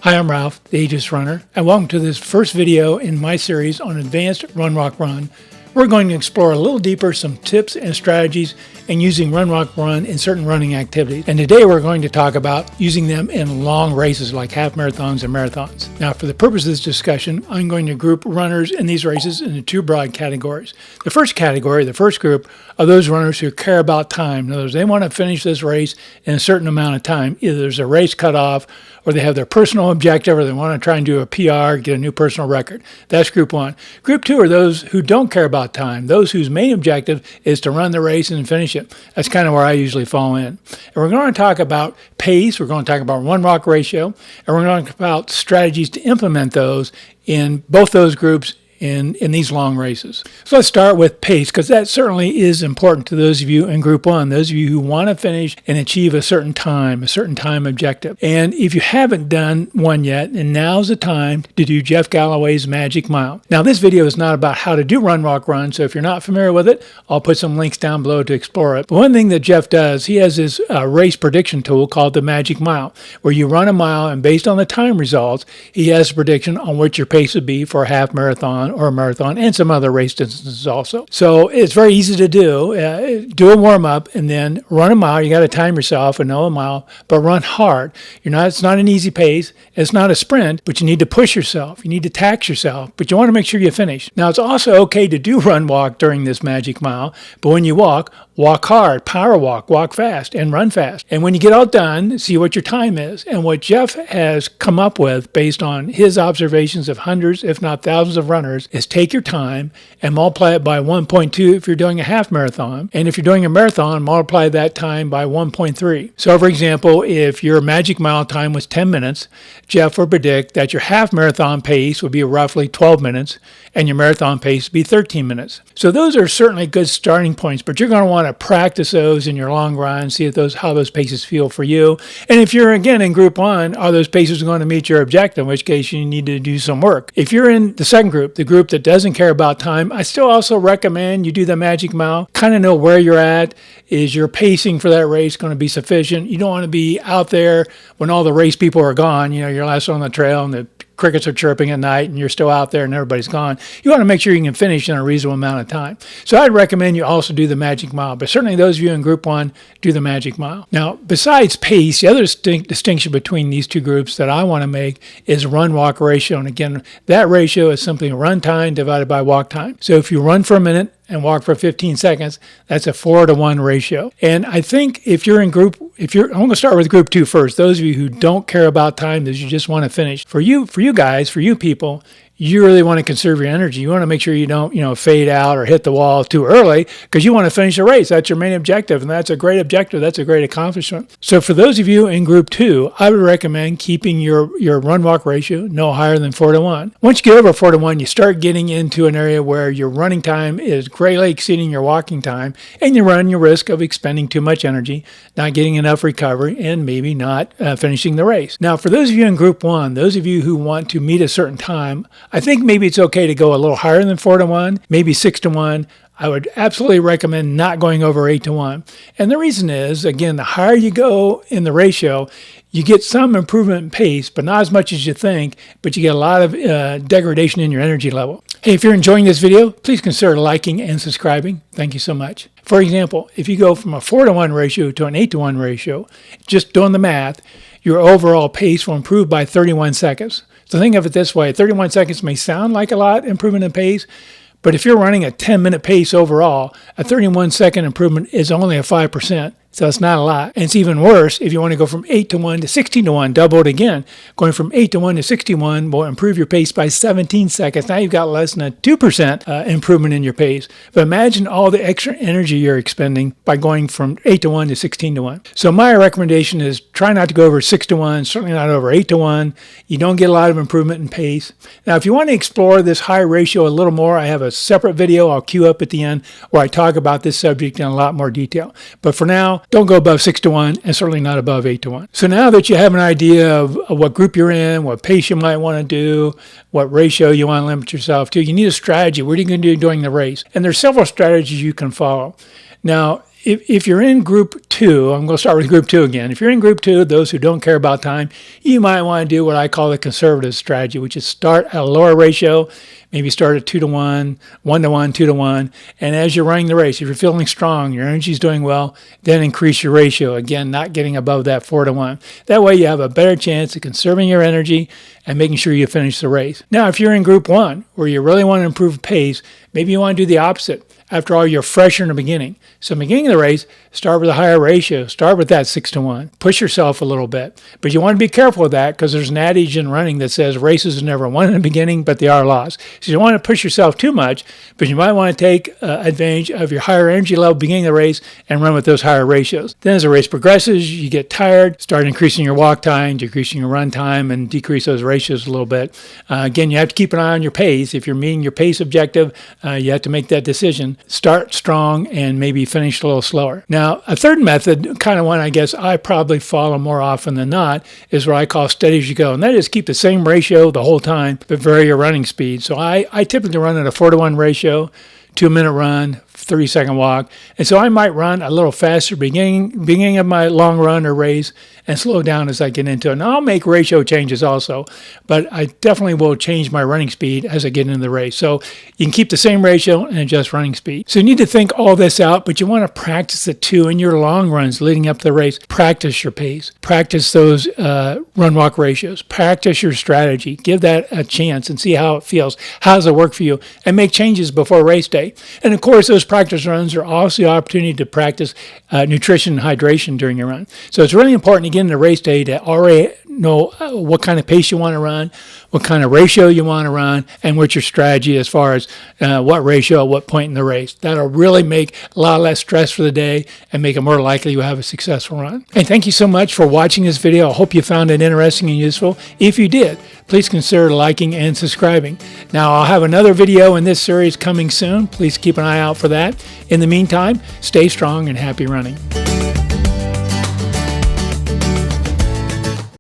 Hi, I'm Ralph, the Ageless Runner, and welcome to this first video in my series on Advanced Run Walk Run. We're going to explore a little deeper some tips and strategies in using Run Walk Run in certain running activities. And today we're going to talk about using them in long races like half marathons and marathons. Now, for the purpose of this discussion, I'm going to group runners in these races into two broad categories. The first category, the first group, are those runners who care about time. In other words, they want to finish this race in a certain amount of time. Either there's a race cutoff, or they have their personal objective, or they want to try and do a PR, get a new personal record. That's group one. Group two are those who don't care about time, those whose main objective is to run the race and finish it. That's kind of where I usually fall in. And we're going to talk about pace, we're going to talk about run-walk ratio, and we're going to talk about strategies to implement those in both those groups in these long races. So let's start with pace, because that certainly is important to those of you in group one, those of you who want to finish and achieve a certain time objective. And if you haven't done one yet, and now's the time to do Jeff Galloway's Magic Mile. Now, this video is not about how to do Run Walk Run, so if you're not familiar with it, I'll put some links down below to explore it. But one thing that Jeff does, he has this race prediction tool called the Magic Mile, where you run a mile, and based on the time results, he has a prediction on what your pace would be for a half marathon or a marathon, and some other race distances also. So it's very easy to do. Do a warm-up and then run a mile. You got to time yourself and know a mile, but run hard. It's not an easy pace. It's not a sprint, but you need to push yourself. You need to tax yourself, but you want to make sure you finish. Now, it's also okay to do run walk during this Magic Mile, but when you walk hard, power walk fast, and run fast. And when you get all done, see what your time is. And what Jeff has come up with based on his observations of hundreds, if not thousands of runners, is take your time and multiply it by 1.2 if you're doing a half marathon. And if you're doing a marathon, multiply that time by 1.3. So for example, if your Magic Mile time was 10 minutes, Jeff would predict that your half marathon pace would be roughly 12 minutes and your marathon pace would be 13 minutes. So those are certainly good starting points, but you're going to want to practice those in your long run, see if how those paces feel for you. And if you're, again, in group one, are those paces going to meet your objective, in which case you need to do some work. If you're in the second group, the group that doesn't care about time, I still also recommend you do the Magic Mile. Kind of know where you're at. Is your pacing for that race going to be sufficient? You don't want to be out there when all the race people are gone. You're last on the trail and the crickets are chirping at night and you're still out there and everybody's gone. You want to make sure you can finish in a reasonable amount of time. So I'd recommend you also do the Magic Mile, but certainly those of you in group one, do the Magic Mile. Now, besides pace, the other distinction between these two groups that I want to make is run-walk ratio. And again, that ratio is simply run time divided by walk time. So if you run for a minute and walk for 15 seconds, that's a 4-to-1 ratio. And I think if you're in group, I'm going to start with group two first. Those of you who don't care about time, that you just want to finish. For you guys, for you people, you really want to conserve your energy. You want to make sure you don't, fade out or hit the wall too early, because you want to finish the race. That's your main objective, and that's a great objective. That's a great accomplishment. So for those of you in group two, I would recommend keeping your run-walk ratio no higher than 4-to-1. Once you get over 4-to-1, you start getting into an area where your running time is greatly exceeding your walking time, and you run your risk of expending too much energy, not getting enough recovery, and maybe not finishing the race. Now, for those of you in group one, those of you who want to meet a certain time, I think maybe it's okay to go a little higher than 4-to-1, maybe 6-to-1. I would absolutely recommend not going over 8-to-1. And the reason is, again, the higher you go in the ratio, you get some improvement in pace, but not as much as you think, but you get a lot of degradation in your energy level. Hey, if you're enjoying this video, please consider liking and subscribing. Thank you so much. For example, if you go from a 4-to-1 ratio to an 8-to-1 ratio, just doing the math, your overall pace will improve by 31 seconds. So think of it this way, 31 seconds may sound like a lot improvement in pace, but if you're running a 10-minute pace overall, a 31-second improvement is only a 5%. So it's not a lot. And it's even worse if you want to go from 8-to-1 to 16-to-1, double it again. Going from 8-to-1 to 61 will improve your pace by 17 seconds. Now you've got less than a 2% improvement in your pace. But imagine all the extra energy you're expending by going from 8-to-1 to 16-to-1. So my recommendation is try not to go over 6-to-1, certainly not over 8-to-1. You don't get a lot of improvement in pace. Now, if you want to explore this high ratio a little more, I have a separate video I'll queue up at the end where I talk about this subject in a lot more detail. But for now, don't go above 6-to-1 and certainly not above 8-to-1. So now that you have an idea of what group you're in, what pace you might want to do, what ratio you want to limit yourself to, you need a strategy. What are you going to do during the race? And there's several strategies you can follow. Now, if you're in group 2, I'm going to start with group 2 again. If you're in group 2, those who don't care about time, you might want to do what I call the conservative strategy, which is start at a lower ratio, maybe start at 2 to 1, 1 to 1, 2 to 1. And as you're running the race, if you're feeling strong, your energy's doing well, then increase your ratio. Again, not getting above that 4 to 1. That way you have a better chance of conserving your energy and making sure you finish the race. Now, if you're in group 1, where you really want to improve pace, maybe you want to do the opposite. After all, you're fresher in the beginning. So in the beginning of the race, start with a higher ratio. Start with that 6 to 1. Push yourself a little bit. But you want to be careful with that because there's an adage in running that says races are never won in the beginning, but they are lost. So you don't want to push yourself too much, but you might want to take advantage of your higher energy level beginning of the race and run with those higher ratios. Then as the race progresses, you get tired, start increasing your walk time, decreasing your run time, and decrease those ratios a little bit. Again, you have to keep an eye on your pace. If you're meeting your pace objective, you have to make that decision. Start strong and maybe finish a little slower. Now, a third method, kind of one I guess I probably follow more often than not, is what I call steady as you go. And that is keep the same ratio the whole time, but vary your running speed. So I typically run at a 4 to 1 ratio, 2-minute run, 30-second walk. And so I might run a little faster beginning of my long run or race and slow down as I get into it. And I'll make ratio changes also, but I definitely will change my running speed as I get into the race. So you can keep the same ratio and adjust running speed. So you need to think all this out, but you want to practice it too in your long runs leading up to the race. Practice your pace. Practice those run-walk ratios. Practice your strategy. Give that a chance and see how it feels. How does it work for you? And make changes before race day. And of course, those practice runs are also the opportunity to practice nutrition and hydration during your run. So it's really important to get into race day to already know what kind of pace you want to run, what kind of ratio you want to run, and what's your strategy as far as what ratio at what point in the race. That'll really make a lot less stress for the day and make it more likely you have a successful run. And thank you so much for watching this video. I hope you found it interesting and useful. If you did, please consider liking and subscribing. Now, I'll have another video in this series coming soon. Please keep an eye out for that. In the meantime, stay strong and happy running.